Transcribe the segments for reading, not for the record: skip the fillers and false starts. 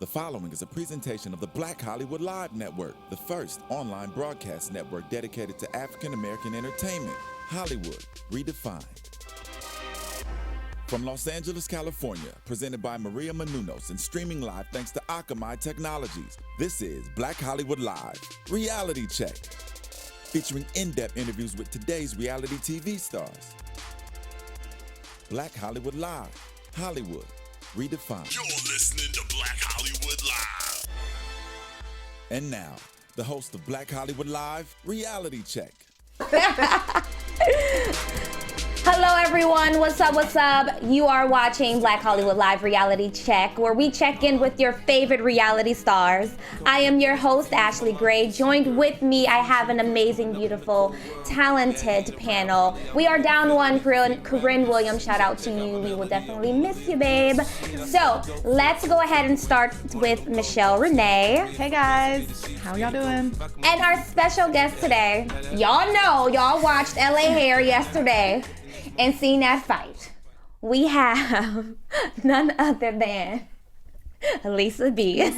The following is a presentation of the Black Hollywood Live Network, the first online broadcast network dedicated to African American entertainment. Hollywood Redefined. From Los Angeles, California, presented by Maria Menounos and streaming live thanks to Akamai Technologies, this is Black Hollywood Live, Reality Check, featuring in-depth interviews with today's reality TV stars. Black Hollywood Live, Hollywood Redefined. You're listening to Black Hollywood Live. And now, the host of Black Hollywood Live, Reality Check. Hello everyone, what's up, what's up? You are watching Black Hollywood Live Reality Check, where we check in with your favorite reality stars. I am your host, Ashley Gray. Joined with me, I have an amazing, beautiful, talented panel. We are down one, Corrinne Williams, shout out to you. We will definitely miss you, babe. So, let's go ahead and start with Michelle Renee. Hey guys, how y'all doing? And our special guest today, y'all know, y'all watched LA Hair yesterday and seen that fight. We have none other than Lisa B. Hey!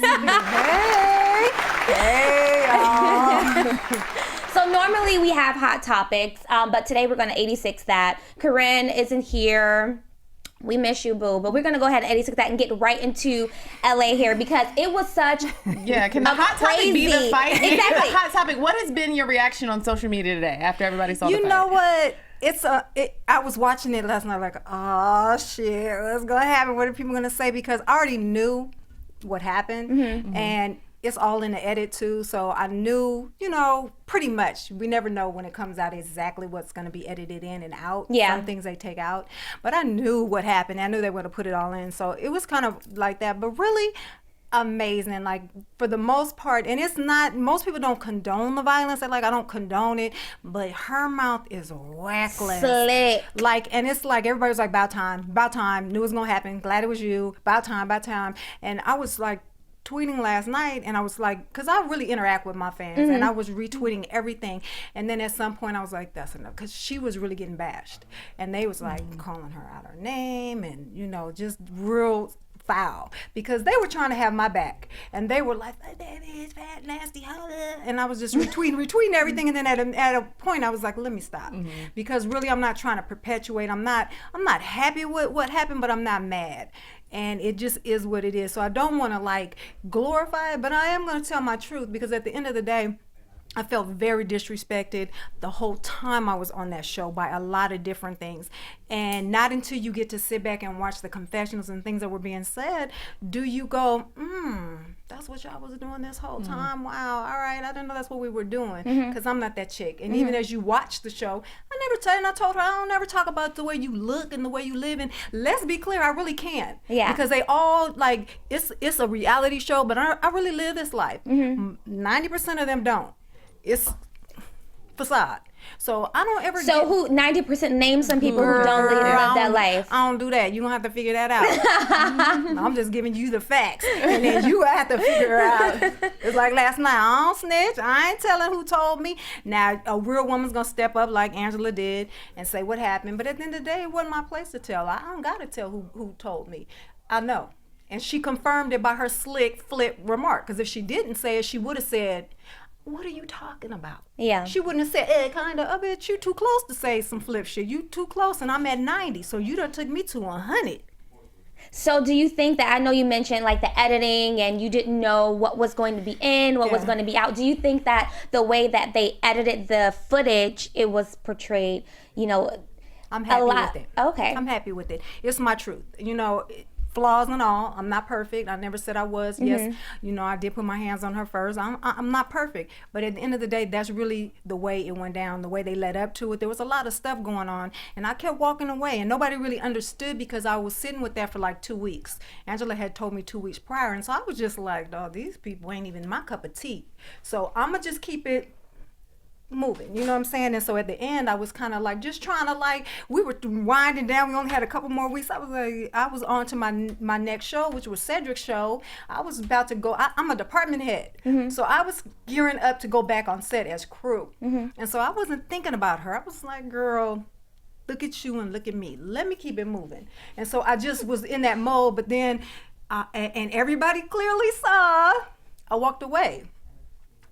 Hey y'all! So normally we have hot topics, but today we're gonna 86 that. Corrinne isn't here. We miss you, boo, but we're gonna go ahead and 86 that and get right into LA Hair because it was such Can the hot topic be the fight? Exactly. The hot topic. What has been your reaction on social media today after everybody saw the fight? You know what? I was watching it last night like, oh shit, what's gonna happen? What are people gonna say? Because I already knew what happened, and it's all in the edit too. So I knew, pretty much. We never know when it comes out exactly what's gonna be edited in and out. Yeah. Some things they take out, but I knew what happened. I knew they were gonna put it all in. So it was kind of like that, but really amazing, like for the most part. And it's not, most people don't condone the violence. They're like, I don't condone it, but her mouth is reckless. slick. Like, and it's like everybody was like, about time, knew it was gonna happen, glad it was you, about time. And I was like tweeting last night, and I was like, because I really interact with my fans, and I was retweeting everything. And then at some point I was like, that's enough, because she was really getting bashed, and they was like calling her out her name, and just real foul, because they were trying to have my back, and they were like, that is fat, nasty, and I was just retweeting everything. And then at a point I was like, let me stop, because really I'm not trying to perpetuate. I'm not happy with what happened, but I'm not mad. And it just is what it is. So I don't want to like glorify it, but I am going to tell my truth, because at the end of the day, I felt very disrespected the whole time I was on that show by a lot of different things. And not until you get to sit back and watch the confessionals and things that were being said, do you go, that's what y'all was doing this whole time? Wow, all right, I didn't know that's what we were doing, because I'm not that chick. And even as you watch the show, I told her, I don't ever talk about the way you look and the way you live. And let's be clear, I really can't. Yeah. Because they all, like, it's a reality show, but I really live this life. 90% of them don't. It's facade. So I don't ever. So who 90% name some people who don't live that life? I don't do that. You don't have to figure that out. I'm just giving you the facts, and then you have to figure out. It's like last night, I don't snitch. I ain't telling who told me. Now a real woman's gonna step up like Angela did and say what happened. But at the end of the day, it wasn't my place to tell. I don't gotta tell who told me. I know. And she confirmed it by her slick flip remark. Because if she didn't say it, she would have said, what are you talking about? Yeah. She wouldn't have said, kind of, I bet you too close to say some flip shit. You too close, and I'm at 90, so you done took me to 100. So do you think that, I know you mentioned like the editing and you didn't know what was going to be in, what was going to be out. Do you think that the way that they edited the footage, it was portrayed, I'm happy with it. Okay. I'm happy with it. It's my truth. Flaws and all. I'm not perfect. I never said I was. Yes, I did put my hands on her first. I'm not perfect. But at the end of the day, that's really the way it went down, the way they led up to it. There was a lot of stuff going on, and I kept walking away, and nobody really understood, because I was sitting with that for like 2 weeks. Angela had told me 2 weeks prior, and so I was just like, oh, these people ain't even my cup of tea. So I'm going to just keep it moving, you know what I'm saying? And so at the end, I was kind of like just trying to, like, we were winding down. We only had a couple more weeks. I was on to my next show, which was Cedric's show. I was about to go. I'm a department head, so I was gearing up to go back on set as crew. And so I wasn't thinking about her. I was like, girl, look at you and look at me. Let me keep it moving. And so I just was in that mode. But then and everybody clearly saw, I walked away.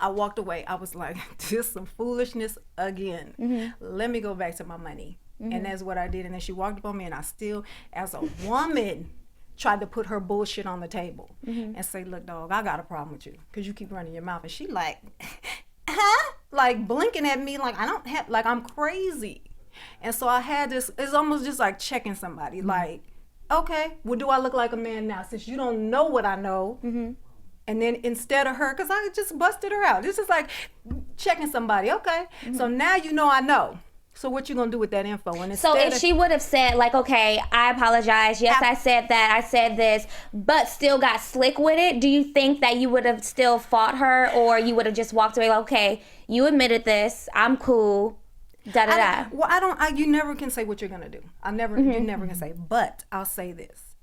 I was like, this some foolishness again. Let me go back to my money. And that's what I did. And then she walked up on me, and I still, as a woman, tried to put her bullshit on the table and say, look, dog, I got a problem with you because you keep running your mouth. And she like, huh? Like blinking at me like I don't have, like I'm crazy. And so I had this, it's almost just like checking somebody. Like, okay, well, do I look like a man now since you don't know what I know? And then instead of her, because I just busted her out. This is like checking somebody. Okay, so now you know I know. So what you gonna do with that info? And so if she would have said like, okay, I apologize. Yes, I said that. I said this, but still got slick with it. Do you think that you would have still fought her, or you would have just walked away? Like, okay, you admitted this. I'm cool. Da da da. Well, I don't. You never can say what you're gonna do. You never can say. But I'll say this: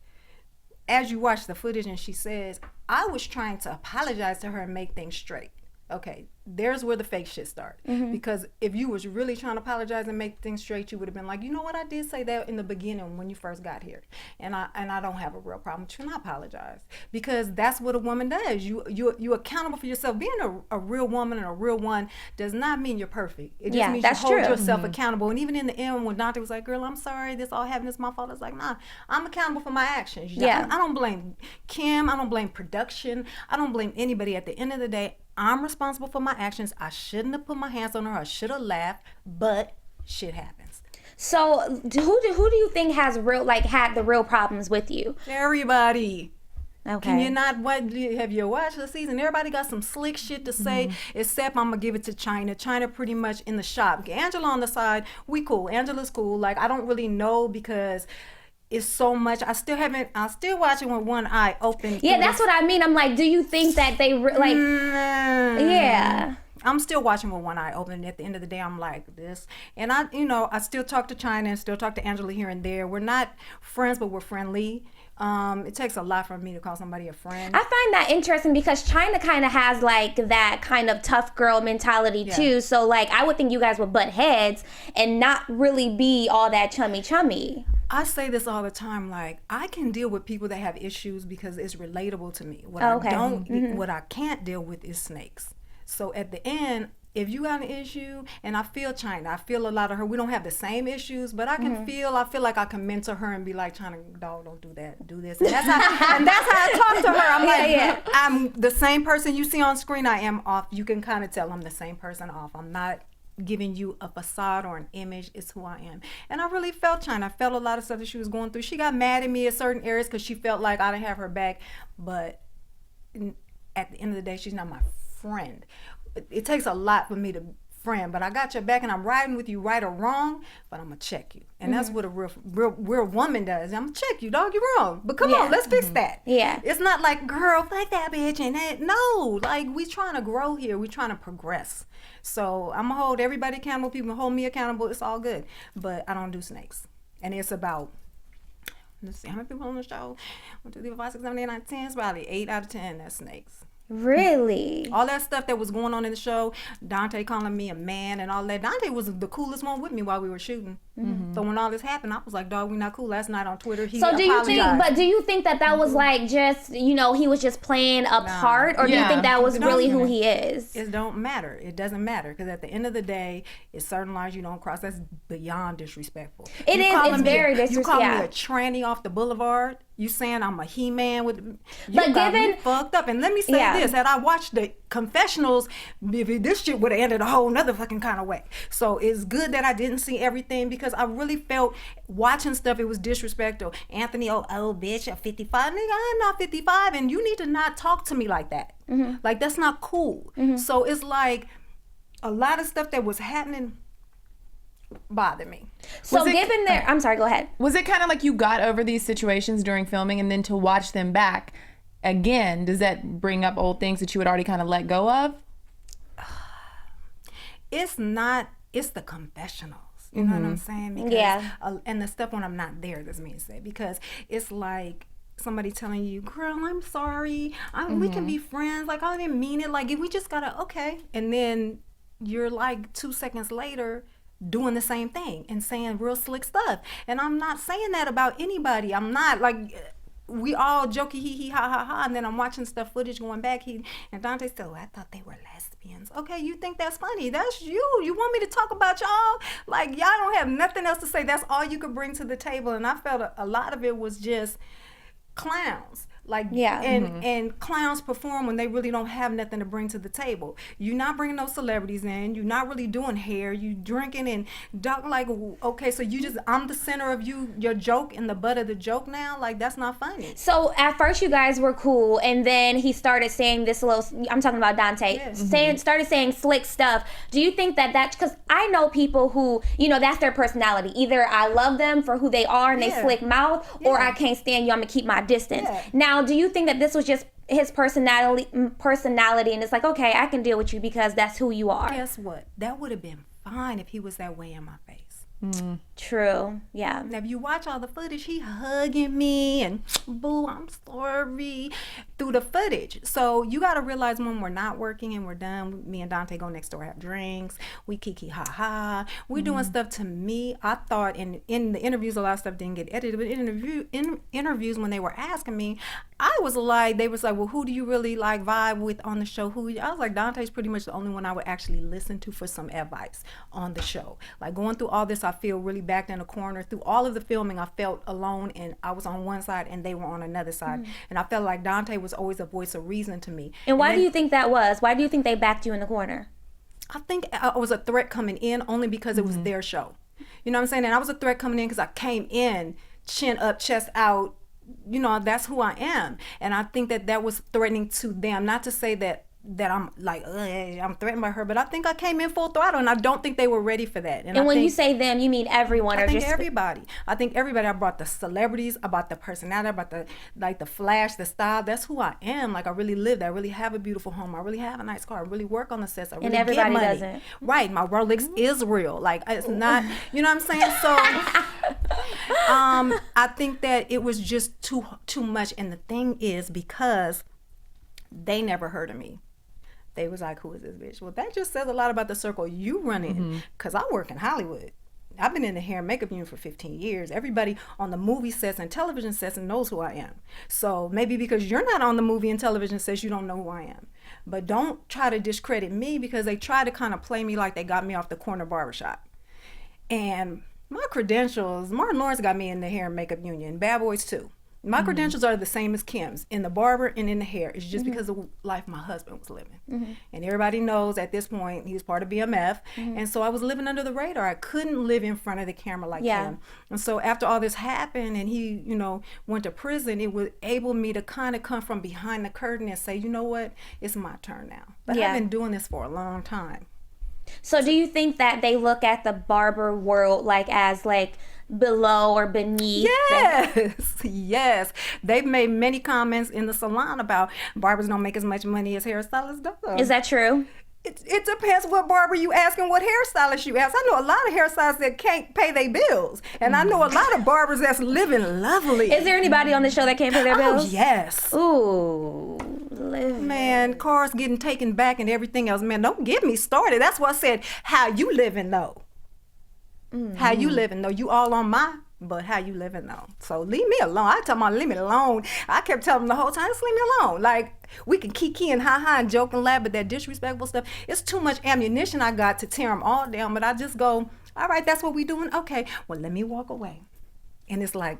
as you watch the footage, and she says, I was trying to apologize to her and make things straight. Okay, there's where the fake shit starts. Because if you was really trying to apologize and make things straight, you would have been like, you know what, I did say that in the beginning when you first got here, and I don't have a real problem with you, and I apologize. Because that's what a woman does. You accountable for yourself. Being a real woman and a real one does not mean you're perfect. It just means you hold yourself accountable. And even in the end, when Dante was like, girl, I'm sorry, this all happened, it's my fault, I was like, nah, I'm accountable for my actions. I don't blame Kim, I don't blame production, I don't blame anybody. At the end of the day, I'm responsible for my actions. I shouldn't have put my hands on her. I should have laughed, but shit happens. So who do you think has had the real problems with you? Everybody. Okay. Can you not have you watched the season? Everybody got some slick shit to say, except I'm gonna give it to China. China pretty much in the shop. Angela on the side, we cool. Angela's cool. Like I don't really know because it's so much. I'm still watching with one eye open. Yeah, that's what I mean. I'm like, do you think that they yeah. I'm still watching with one eye open, and at the end of the day, I'm like this. And I still talk to China and still talk to Angela here and there. We're not friends, but we're friendly. It takes a lot for me to call somebody a friend. I find that interesting because China kind of has like that kind of tough girl mentality too. So like, I would think you guys would butt heads and not really be all that chummy. I say this all the time, like I can deal with people that have issues because it's relatable to me. What what I can't deal with is snakes. So at the end, if you got an issue, and I feel China, I feel a lot of her, we don't have the same issues, but I can I feel like I can mentor her and be like, China, dog, don't do that, do this. And that's how I talk to her. I'm like, I'm the same person you see on screen, I am off. You can kind of tell I'm the same person off. I'm not giving you a facade or an image. It's who I am. And I really felt China. I felt a lot of stuff that she was going through. She got mad at me in certain areas because she felt like I didn't have her back. But at the end of the day, she's not my friend. It takes a lot for me to friend, but I got your back and I'm riding with you right or wrong, but I'm gonna check you. And that's what a real woman does. I'm gonna check you, dog, you're wrong. But come on, let's fix that. Yeah. It's not like, girl, fuck that bitch and that. No, like we trying to grow here. We trying to progress. So I'm gonna hold everybody accountable. People hold me accountable. It's all good. But I don't do snakes. And it's about, let's see, how many people on the show? 1, 2, 3, 4, 5, 6, 7, 8, 9, 10. It's probably 8 out of 10 that's snakes. Really? All that stuff that was going on in the show, Dante calling me a man and all that. Dante was the coolest one with me while we were shooting. So when all this happened, I was like, dog, we not cool. Last night on Twitter, he apologized. Do you think that was like just, he was just playing a part, or do you think that was really who he is? It don't matter. It doesn't matter, because at the end of the day, it's certain lines you don't cross. That's beyond disrespectful. It's very disrespectful. You call me a tranny off the boulevard. You saying I'm a He-Man with? But given fucked up. And let me say this: had I watched the confessionals, this shit would have ended a whole nother fucking kind of way. So it's good that I didn't see everything, because I really felt watching stuff, it was disrespectful. Anthony, oh bitch, I'm 55. Nigga, I'm not 55, and you need to not talk to me like that. Like, that's not cool. So it's like a lot of stuff that was happening bothered me. So I'm sorry, go ahead. Was it kind of like you got over these situations during filming, and then to watch them back again, does that bring up old things that you had already kind of let go of? It's not, it's the confessionals. You know what I'm saying? Because, and the stuff when I'm not there, doesn't mean to say, because it's like somebody telling you, girl, I'm sorry. We can be friends. Like, I didn't mean it. Like, if we just gotta, okay. And then you're like 2 seconds later doing the same thing and saying real slick stuff. And I'm not saying that about anybody. I'm not like, we all jokey hee hee ha ha ha, and then I'm watching stuff footage going back. And Dante said, "Oh, I thought they were lesbians." Okay, you think that's funny? That's you. You want me to talk about y'all? Like, y'all don't have nothing else to say. That's all you could bring to the table. And I felt a lot of it was just clowns. Like, and clowns perform when they really don't have nothing to bring to the table. You're not bringing no celebrities in. You're not really doing hair. You drinking and talking like, okay, so I'm the center of your joke and the butt of the joke now. Like, that's not funny. So at first you guys were cool, and then he started saying this little, I'm talking about Dante, started saying slick stuff. Do you think that's, because I know people who, that's their personality. Either I love them for who they are and they slick mouth, or I can't stand you, I'm gonna keep my distance. Now, do you think that this was just his personality, and it's like, okay, I can deal with you because that's who you are? Guess what? That would have been fine if he was that way in my face. True. Yeah. Now, if you watch all the footage, he hugging me and boo, I'm sorry, through the footage. So you got to realize when we're not working and we're done, me and Dante go next door, have drinks, we kiki ha ha, we're doing stuff. To me, I thought in the interviews, a lot of stuff didn't get edited, but in interviews when they were asking me, they was like, well, who do you really like vibe with on the show? I was like, Dante's pretty much the only one I would actually listen to for some advice on the show. Like, going through all this, I feel really backed in a corner. Through all of the filming, I felt alone, and I was on one side and they were on another side. And I felt like Dante was always a voice of reason to me. And why do you think that was? Why do you think they backed you in the corner? I think I was a threat coming in only because it was their show. You know what I'm saying? And I was a threat coming in because I came in chin up, chest out. That's who I am. And I think that was threatening to them. Not to say that I'm like, I'm threatened by her, but I think I came in full throttle, and I don't think they were ready for that. And when you say them, you mean everyone? I think everybody. I think everybody. I brought the celebrities, I brought the personality, I brought the flash, the style. That's who I am. Like, I really lived. I really have a beautiful home. I really have a nice car. I really work on the sets. I really get money. And everybody doesn't. Right. My Rolex is real. Like, it's not, you know what I'm saying? So I think that it was just too much. And the thing is, because they never heard of me, they was like, who is this bitch? Well, that just says a lot about the circle you run in, because I work in Hollywood. I've been in the hair and makeup unit for 15 years. Everybody on the movie sets and television sets knows who I am. So maybe because you're not on the movie and television sets, you don't know who I am. But don't try to discredit me, because they try to kind of play me like they got me off the corner barbershop. And my credentials, Martin Lawrence got me in the hair and makeup union, Bad Boys too. My credentials are the same as Kim's in the barber and in the hair. It's just because of the life my husband was living. And everybody knows at this point he was part of BMF. And so I was living under the radar. I couldn't live in front of the camera like him. And so after all this happened and he, went to prison, it was able me to kind of come from behind the curtain and say, you know what, it's my turn now. But I've been doing this for a long time. So do you think that they look at the barber world as below or beneath? Yes. They've made many comments in the salon about barbers don't make as much money as hairstylists do. Is that true? It depends what barber you ask and what hairstylist you ask. I know a lot of hairstylists that can't pay their bills. And I know a lot of barbers that's living lovely. Is there anybody on the show that can't pay their bills? Oh, yes. Ooh, living. Man, cars getting taken back and everything else. Man, don't get me started. That's why I said, how you living though? How you living though? You all on my, but how you living though? So leave me alone. I tell my leave me alone. I kept telling them the whole time, just leave me alone. Like, we can kiki and ha and joke and laugh, but that disrespectful stuff, it's too much ammunition I got to tear them all down. But I just go, all right, that's what we doing. Okay, well, let me walk away. And it's like,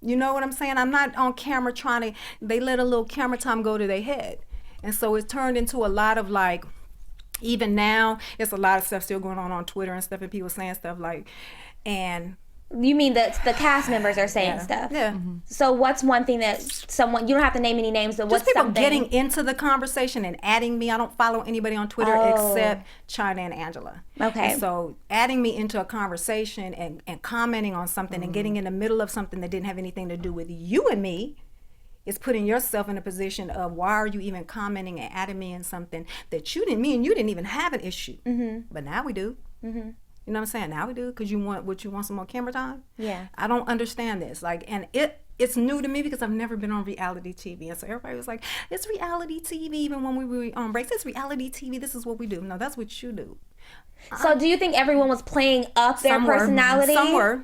you know what I'm saying? I'm not on camera they let a little camera time go to their head. And so it turned into a lot of even now, it's a lot of stuff still going on Twitter and stuff, and people saying stuff and you mean the cast members are saying stuff? Yeah. So what's one thing that someone, you don't have to name any names, but what's just people something? Getting into the conversation and adding me. I don't follow anybody on Twitter except China and Angela. Okay. And so adding me into a conversation and commenting on something and getting in the middle of something that didn't have anything to do with you and me is putting yourself in a position of, why are you even commenting and adding me in something that you didn't even have an issue. But now we do. You know what I'm saying? Now we do, because you want some more camera time? Yeah. I don't understand this. And it's new to me because I've never been on reality TV. And so everybody was like, it's reality TV. Even when we were on breaks, it's reality TV. This is what we do. No, that's what you do. So do you think everyone was playing up their personality?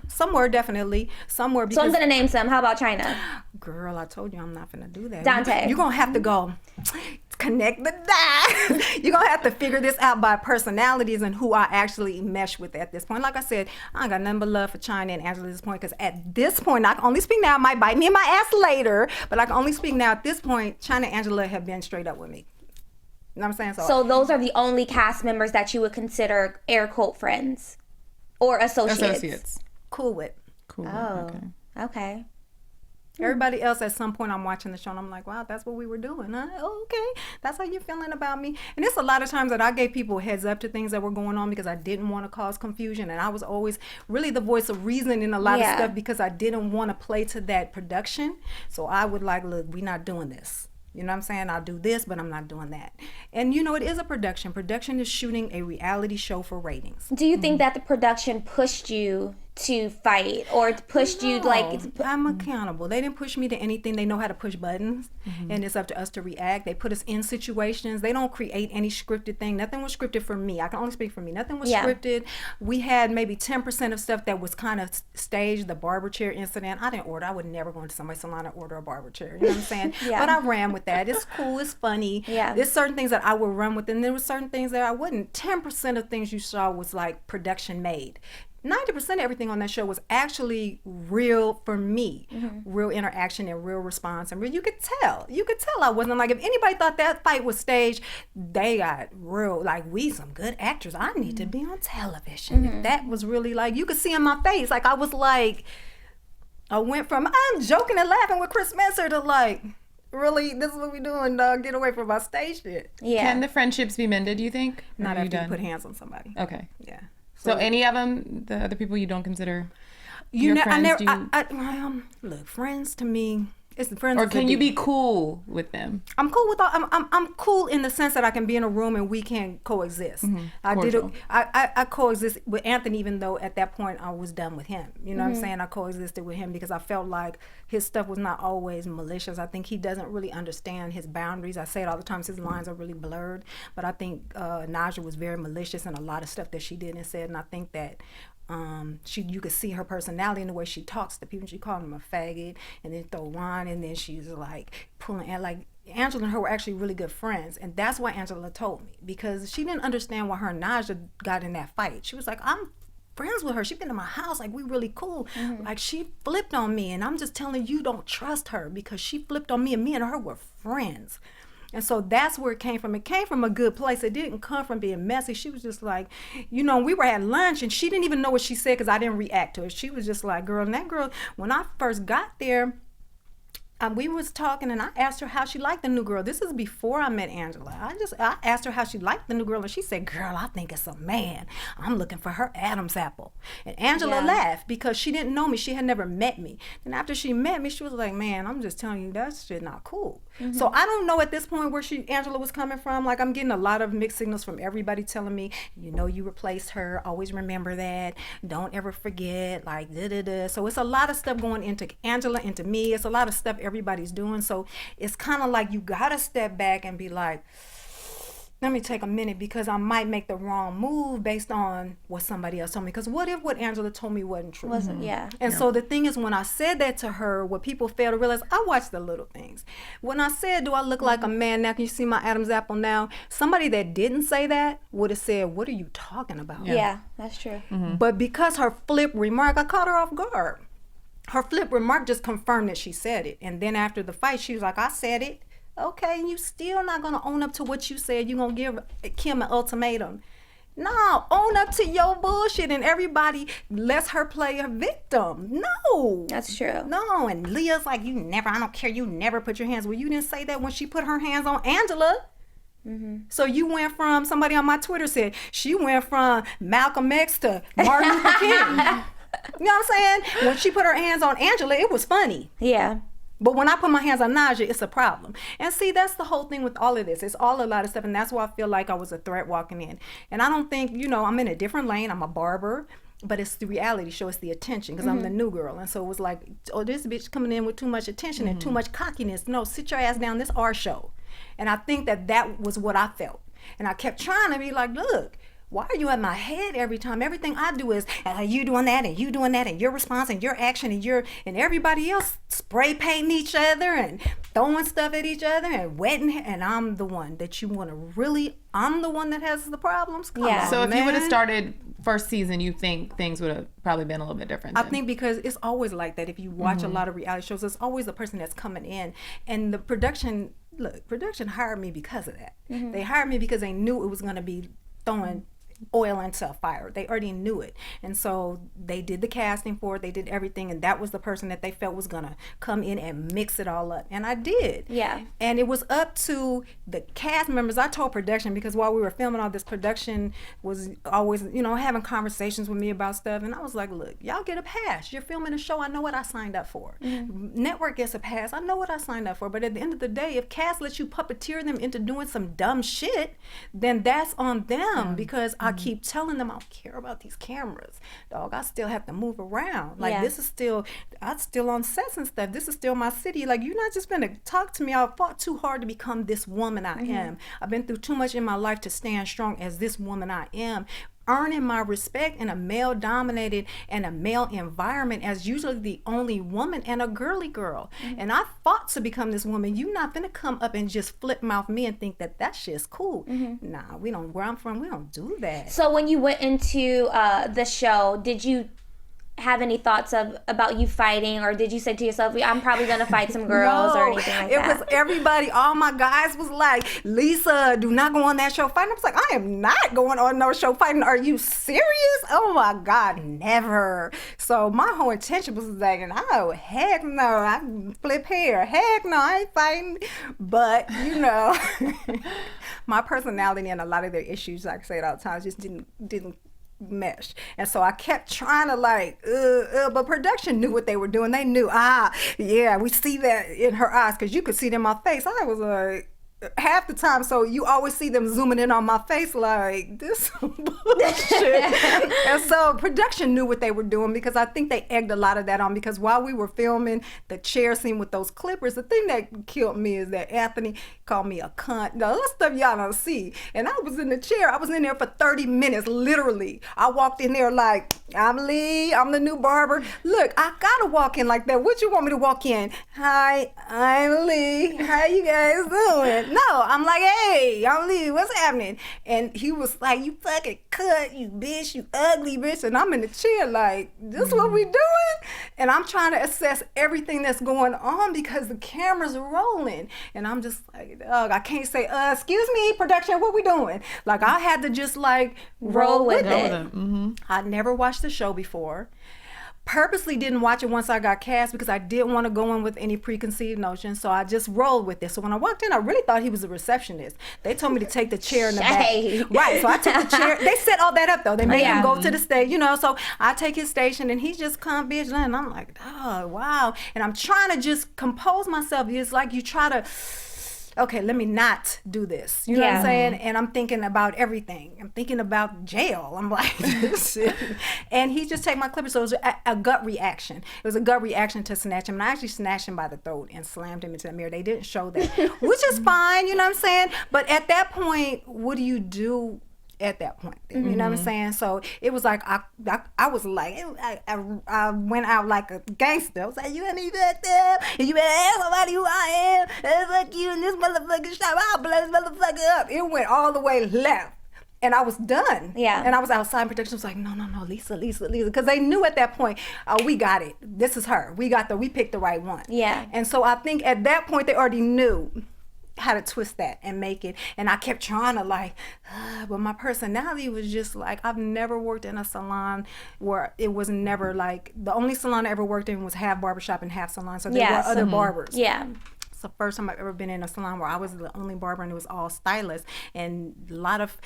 Some were definitely. Some were. So I'm going to name some. How about China? girl, I told you I'm not gonna do that. Dante. You're gonna have to go connect the dots. You're gonna have to figure this out by personalities and who I actually mesh with at this point. Like I said, I ain't got nothing but love for China and Angela at this point, because at this point, I can only speak now. It might bite me in my ass later, but I can only speak now. At this point, China and Angela have been straight up with me. You know what I'm saying? So those are the only cast members that you would consider air quote friends or associates. Cool with. Cool. Oh, okay. Everybody else, at some point, I'm watching the show and I'm like, wow, that's what we were doing, huh? Oh, okay, that's how you're feeling about me. And it's a lot of times that I gave people a heads up to things that were going on because I didn't want to cause confusion. And I was always really the voice of reason in a lot of stuff because I didn't want to play to that production. So I would like, look, we're not doing this. You know what I'm saying? I'll do this, but I'm not doing that. And you know, it is a production. Production is shooting a reality show for ratings. Do you think that the production pushed you to fight or pushed you like I'm accountable. They didn't push me to anything. They know how to push buttons, and it's up to us to react. They put us in situations. They don't create any scripted thing. Nothing was scripted for me. I can only speak for me. Nothing was scripted. We had maybe 10% of stuff that was kind of staged. The barber chair incident, I didn't order. I would never go into somebody's salon and order a barber chair. You know what I'm saying? But I ran with that. It's cool. It's funny. There's certain things that I would run with, and there were certain things that I wouldn't. 10% of things you saw was like production made. 90% of everything on that show was actually real for me. Real interaction and real response, and you could tell I wasn't like, if anybody thought that fight was staged, they got real, like, we some good actors, I need to be on television. If that was really, like, you could see in my face, like, I was like, I went from I'm joking and laughing with Chris Messer to like, really, this is what we doing, dog, get away from my stage shit. Can the friendships be mended, do you think? Not after you put hands on somebody. Okay. Yeah. So any of them, the other people you don't consider your friends? Look, friends to me, it's the friends. Or can you be cool with them? I'm cool with all. I'm cool in the sense that I can be in a room and we can coexist. I coexist with Anthony, even though at that point I was done with him. You know what I'm saying? I coexisted with him because I felt like his stuff was not always malicious. I think he doesn't really understand his boundaries. I say it all the time. His lines are really blurred. But I think Naja was very malicious in a lot of stuff that she did and said. And I think that you could see her personality in the way she talks to people. She called him a faggot and then throw wine, and then she's like pulling, and like Angela and her were actually really good friends, and that's why Angela told me, because she didn't understand why her and Naja got in that fight. She was like, I'm friends with her, she's been in my house, like, we really cool. Like, she flipped on me, and I'm just telling you, don't trust her, because she flipped on me, and her were friends. And so that's where it came from. It came from a good place. It didn't come from being messy. She was just like, you know, we were at lunch and she didn't even know what she said because I didn't react to it. She was just like, girl, and that girl, when I first got there, we was talking and I asked her how she liked the new girl. This is before I met Angela. I asked her how she liked the new girl, and she said, girl, I think it's a man. I'm looking for her Adam's apple. And Angela laughed because she didn't know me. She had never met me. And after she met me, she was like, man, I'm just telling you, that shit not cool. So I don't know at this point where Angela was coming from. Like, I'm getting a lot of mixed signals from everybody telling me, you know, you replaced her. Always remember that. Don't ever forget. Like, da-da-da. So it's a lot of stuff going into Angela, into me. It's a lot of stuff everybody's doing. So it's kind of like you gotta step back and be like, let me take a minute, because I might make the wrong move based on what somebody else told me. Because what if what Angela told me wasn't true? And so the thing is, when I said that to her, what people fail to realize, I watch the little things. When I said, do I look like a man now? Can you see my Adam's apple now? Somebody that didn't say that would have said, what are you talking about? Yeah, that's true. But because her flip remark, I caught her off guard. Her flip remark just confirmed that she said it. And then after the fight, she was like, I said it. Okay, and you still not gonna own up to what you said. You're gonna give Kim an ultimatum. No, own up to your bullshit, and everybody lets her play a victim. No. That's true. No, and Leah's like, I don't care, you never put your hands. Well, you didn't say that when she put her hands on Angela. So you went from, somebody on my Twitter said, she went from Malcolm X to Martin Luther King. You know what I'm saying? When she put her hands on Angela, it was funny. Yeah. But when I put my hands on Naja, it's a problem. And see, that's the whole thing with all of this. It's all a lot of stuff, and that's why I feel like I was a threat walking in. And I don't think, I'm in a different lane. I'm a barber, but it's the reality show. It's the attention, because I'm the new girl. And so it was like, oh, this bitch coming in with too much attention and too much cockiness. No, sit your ass down. This our show. And I think that was what I felt. And I kept trying to be like, look, why are you in my head every time? Everything I do is you doing that and you doing that and your response and your action and everybody else spray painting each other and throwing stuff at each other and wetting, and I'm the one that you want to really, I'm the one that has the problems. Come on, So if man. you would have started first season, you think things would have probably been a little bit different then? I think because it's always like that. If you watch a lot of reality shows, there's always a person that's coming in, and the production hired me because of that. They hired me because they knew it was going to be throwing oil into a fire. They already knew it, and so they did the casting for it. They did everything, and that was the person that they felt was gonna come in and mix it all up, and I did. Yeah. And it was up to the cast members. I told production, because while we were filming all this, production was always, having conversations with me about stuff, and I was like, look, y'all get a pass. You're filming a show. I know what I signed up for. Network gets a pass. I know what I signed up for. But at the end of the day, if cast lets you puppeteer them into doing some dumb shit, then that's on them, because I keep telling them I don't care about these cameras, dog. I still have to move around. Like this is still, I'm still on sets and stuff. This is still my city. Like, you're not just gonna talk to me. I fought too hard to become this woman I am. I've been through too much in my life to stand strong as this woman I am. Earning my respect in a male-dominated and a male environment as usually the only woman and a girly girl. And I fought to become this woman. You're not gonna come up and just flip mouth me and think that shit's cool. Nah, we don't. Where I'm from, we don't do that. So when you went into the show, did you have any thoughts about you fighting, or did you say to yourself, I'm probably gonna fight some girls or anything like that? It was everybody, all my guys was like, Lisa, do not go on that show fighting. I was like, I am not going on no show fighting. Are you serious? Oh my God, never. So my whole intention was like, oh, heck no, I flip hair. Heck no, I ain't fighting. But, my personality and a lot of their issues, like I say it all the time, just didn't mesh. And so I kept trying to but production knew what they were doing. They knew, yeah, we see that in her eyes, because you could see it in my face. I was like, half the time, so you always see them zooming in on my face like, this bullshit. And so production knew what they were doing, because I think they egged a lot of that on, because while we were filming the chair scene with those clippers, the thing that killed me is that Anthony called me a cunt. Now, that stuff y'all don't see. And I was in the chair. I was in there for 30 minutes, literally. I walked in there like, I'm Lee, I'm the new barber. Look, I gotta walk in like that. What you want me to walk in? Hi, I'm Lee. How you guys doing? No, I'm like, hey, I'm Lee, what's happening? And he was like, you fucking cut, you bitch, you ugly bitch. And I'm in the chair like, this what we doing? And I'm trying to assess everything that's going on, because the camera's rolling. And I'm just like, dog, I can't say, excuse me, production, what we doing? Like, I had to just like roll with it. I'd never watched the show before. Purposely didn't watch it once I got cast, because I didn't want to go in with any preconceived notions, so I just rolled with it. So when I walked in, I really thought he was a receptionist. They told me to take the chair in the back. Right, so I took the chair. They set all that up though. They made him go to the stage, so I take his station and he just come bitch, and I'm like, oh wow. And I'm trying to just compose myself. It's like you try to, okay, let me not do this. You know what I'm saying? And I'm thinking about everything. I'm thinking about jail. I'm like, shit. And he just take my clipper. So it was a gut reaction. It was a gut reaction to snatch him. And I actually snatched him by the throat and slammed him into the mirror. They didn't show that, which is fine, you know what I'm saying? But at that point, what do you do at that point? You know what I'm saying? So it was like, I was like, I went out like a gangster. I was like, you ain't even at them, and you better ask somebody who I am, and fuck you in this motherfucking shop, I'll blow this motherfucker up. It went all the way left. And I was done. Yeah. And I was outside, and production was like, no, Lisa. Because they knew at that point, oh, we got it. This is her. We picked the right one. Yeah. And so I think at that point, they already knew how to twist that and make it. And I kept trying to but my personality was just like, I've never worked in a salon where it was never like, the only salon I ever worked in was half barbershop and half salon. So there were other barbers. Yeah. It's the first time I've ever been in a salon where I was the only barber and it was all stylists and a lot of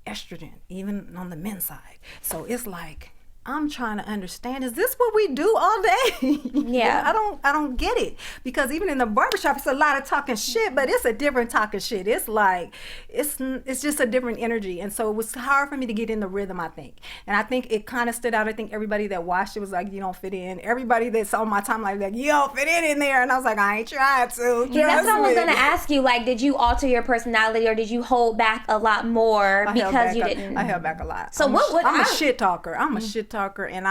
estrogen, even on the men's side. So it's like, I'm trying to understand, is this what we do all day? Yeah. I don't get it. Because even in the barbershop, it's a lot of talking shit, but it's a different talking shit. It's like, it's just a different energy. And so it was hard for me to get in the rhythm, I think. And I think it kind of stood out. I think everybody that watched it was like, you don't fit in. Everybody that's on my timeline like, you don't fit in there. And I was like, I ain't trying to. That's what I was going to ask you. Like, did you alter your personality or did you hold back a lot more because you didn't? I held back a lot. So I'm a shit talker. I'm a shit talker, and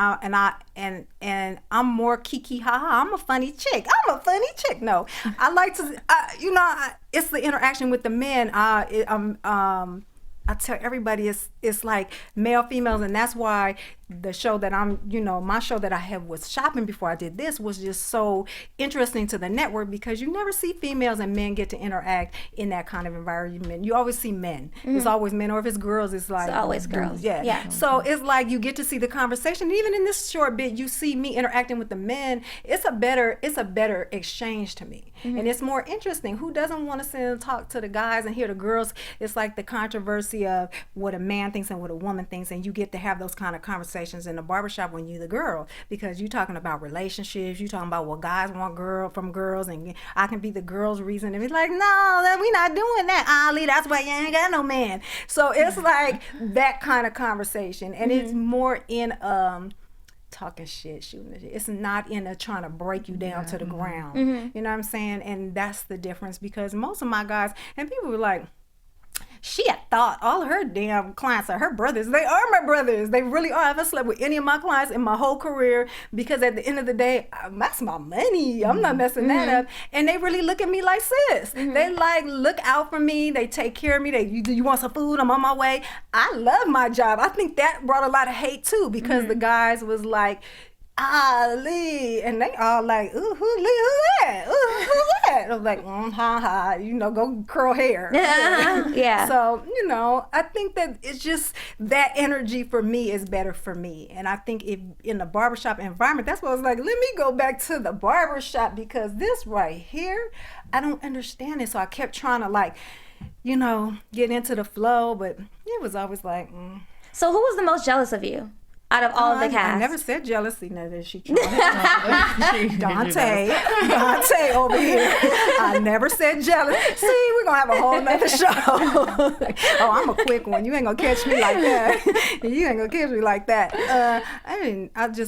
I'm more kiki haha. I'm a funny chick. No, I like to, it's the interaction with the men. I tell everybody it's like male, females, and that's why the show that my show that I had was shopping before I did this was just so interesting to the network because you never see females and men get to interact in that kind of environment. You always see men. It's always men, or if it's girls, it's like it's always girls. Yeah. So it's like you get to see the conversation. Even in this short bit, you see me interacting with the men. It's a better exchange to me, and it's more interesting. Who doesn't want to sit and talk to the guys and hear the girls? It's like the controversy of what a man thinks and what a woman thinks, and you get to have those kind of conversations in the barbershop when you're the girl, because you're talking about relationships, you're talking about what guys want from girls, and I can be the girl's reason and be like, no, we not doing that, Ali, that's why you ain't got no man. So it's like that kind of conversation, and it's more in talking shit, shooting shit. It's not in trying to break you down to the ground. You know what I'm saying? And that's the difference, because most of my guys, and people were like, she had thought all her damn clients are her brothers. They are my brothers. They really are. I haven't slept with any of my clients in my whole career, because at the end of the day, that's my money. I'm not messing that up. And they really look at me like sis. They like look out for me. They take care of me. You want some food? I'm on my way. I love my job. I think that brought a lot of hate too, because the guys was like, Ali, and they all like, ooh, who that? Ooh, who that? I was like, go curl hair. Yeah. So, I think that it's just that energy for me is better for me. And I think if in the barbershop environment, that's what I was like, let me go back to the barbershop, because this right here, I don't understand it. So I kept trying to get into the flow, but it was always like, So who was the most jealous of you out of all of the cast? I never said jealousy. Neither she tried. Dante over here. I never said jealous. See, we're gonna have a whole nother show. Oh, I'm a quick one. You ain't gonna catch me like that.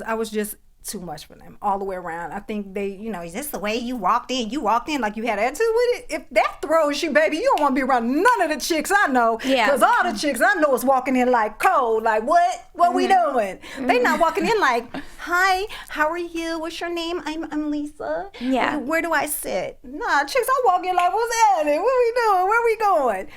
I was just too much for them all the way around. I think they, is this the way you walked in? You walked in like you had attitude with it. If that throws you, baby, you don't want to be around none of the chicks I know. Yeah. Because all the chicks I know is walking in like cold. Like, what we doing? They not walking in like, hi, how are you? What's your name? I'm Lisa. Yeah. Where do I sit? Nah, chicks, I walk in like, what's happening? What we doing? Where we going?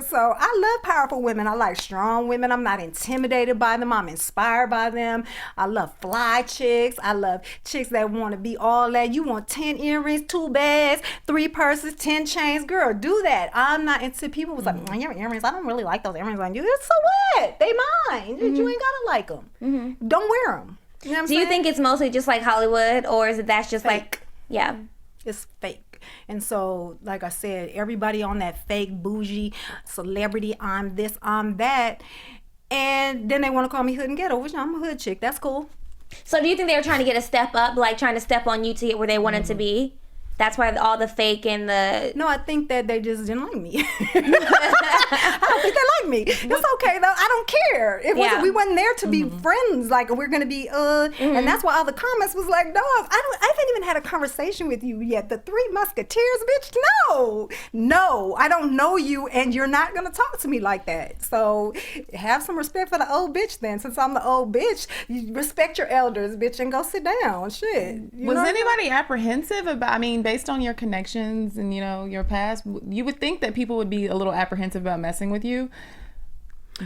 So I love powerful women. I like strong women. I'm not intimidated by them. I'm inspired by them. I love fly chicks. I love chicks that want to be all that. You want 10 earrings, 2 bags, 3 purses, 10 chains. Girl, do that. I'm not into people who's like, your earrings, I don't really like those earrings on you. So what? They mine. You ain't got to like them. Don't wear them. You know what I'm saying? Do you think it's mostly just like Hollywood, or is it that's just fake. It's fake. And so, like I said, everybody on that fake bougie celebrity, I'm this, I'm that. And then they want to call me hood and ghetto, which I'm a hood chick. That's cool. So do you think they were trying to get a step up, like trying to step on you to get where they wanted to be? That's why all the fake and the... No, I think that they just didn't like me. I don't think they like me. It's okay, though. I don't care. We wasn't there to be friends. Like, we're going to be, And that's why all the comments was like, no, I haven't even had a conversation with you yet. The 3 Musketeers, bitch, no, I don't know you, and you're not going to talk to me like that. So have some respect for the old bitch then. Since I'm the old bitch, you respect your elders, bitch, and go sit down. Shit. Was anybody apprehensive about, based on your connections and, your past, you would think that people would be a little apprehensive about messing with you.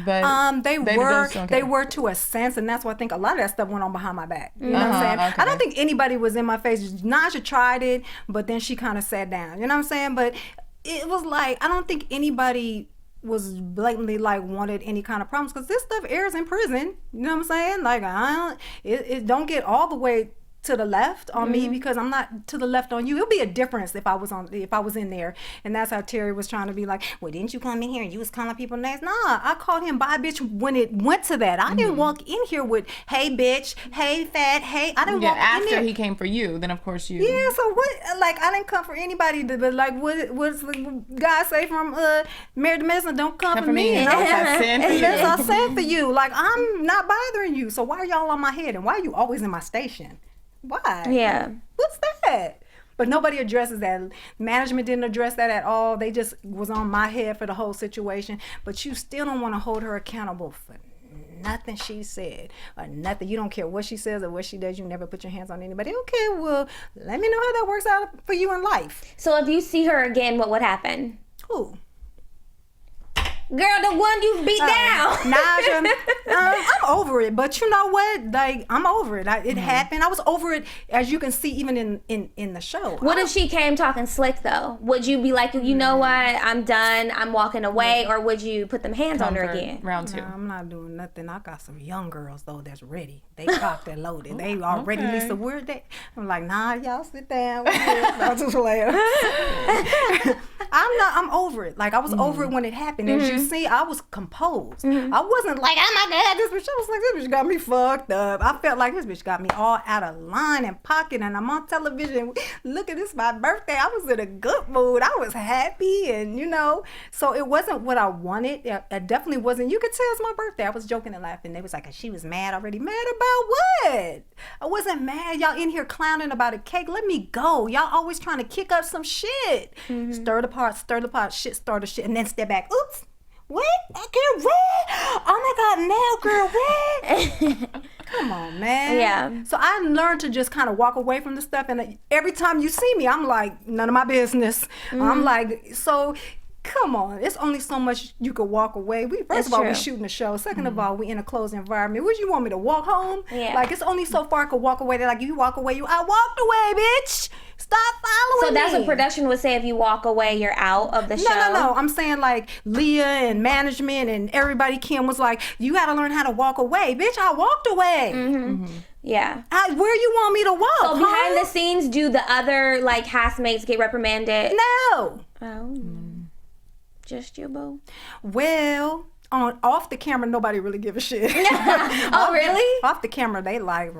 But they were to a sense, and that's why I think a lot of that stuff went on behind my back. You know what I'm saying? Okay. I don't think anybody was in my face. Naja tried it, but then she kind of sat down. You know what I'm saying? But it was like, I don't think anybody was blatantly like wanted any kind of problems, because this stuff airs in prison. You know what I'm saying? Like, it don't get all the way to the left on me because I'm not to the left on you. It'll be a difference if I was in there. And that's how Terry was trying to be like, well, didn't you come in here and you was calling people names? Nah, I called him bye bitch when it went to that. I didn't walk in here with hey bitch, hey fat, hey. I didn't walk in after there. he came for you, then of course you. Yeah, so what? Like I didn't come for anybody. But like what's the guy say from Married to Medicine? Don't come for me. And I said for you. That's I said for you. Like I'm not bothering you. So why are y'all on my head? And why are you always in my station? Why? Yeah. What's that? But nobody addresses that. Management didn't address that at all. They just was on my head for the whole situation. But you still don't want to hold her accountable for nothing she said or nothing. You don't care what she says or what she does. You never put your hands on anybody. Okay, well, let me know how that works out for you in life. So if you see her again, what would happen? Who? Girl, the one you beat down. Naja, I'm over it. But you know what? Like, I'm over it. It happened. I was over it, as you can see, even in the show. What if she came talking slick, though? Would you be like, you know what? I'm done. I'm walking away. Or would you put them hands on her again? Round 2. No, I'm not doing nothing. I got some young girls, though, that's ready. They cocked and loaded. They already Lisa Weird. I'm like, nah, y'all sit down. I'm just playing. I'm over it. Like, I was over it when it happened. As you see, I was composed. I wasn't like, oh my God, this bitch. I was like, this bitch got me fucked up. I felt like this bitch got me all out of line and pocket, and I'm on television. Look at this, my birthday. I was in a good mood. I was happy, and so it wasn't what I wanted. It definitely wasn't. You could tell it's my birthday. I was joking and laughing. They was like, she was mad already. Mad about what? I wasn't mad. Y'all in here clowning about a cake. Let me go. Y'all always trying to kick up some shit. Stir the pot, shit, starter shit, and then step back. Oops. What? I get red? Oh my God, nail girl red? Come on, man. Yeah. So I learned to just kind of walk away from the stuff. And every time you see me, I'm like, none of my business. I'm like, so come on. It's only so much you could walk away. First of all, we shooting a show. Second of all, we in a closed environment. Would you want me to walk home? Yeah. Like, it's only so far I could walk away. They're like, you walk away. I walked away, bitch. Stop following me. So that's what production would say. If you walk away, you're out of the show. No. I'm saying like Leah and management and everybody, Kim was like, you got to learn how to walk away. Bitch, I walked away. Yeah. Where you want me to walk? So behind the scenes, do the other like housemates get reprimanded? No. Oh. Just your boo. Well, off the camera, nobody really give a shit. Oh, really? Off the camera, they like,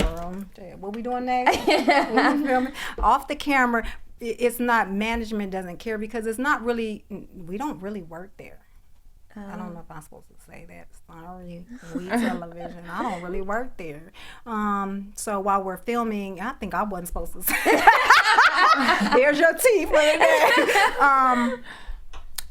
what we doing next? What we filming? Off the camera, it's not, management doesn't care because it's not really, we don't really work there. I don't know if I'm supposed to say that. Sorry. We television. I don't really work there. So while we're filming, I think I wasn't supposed to say There's your teeth.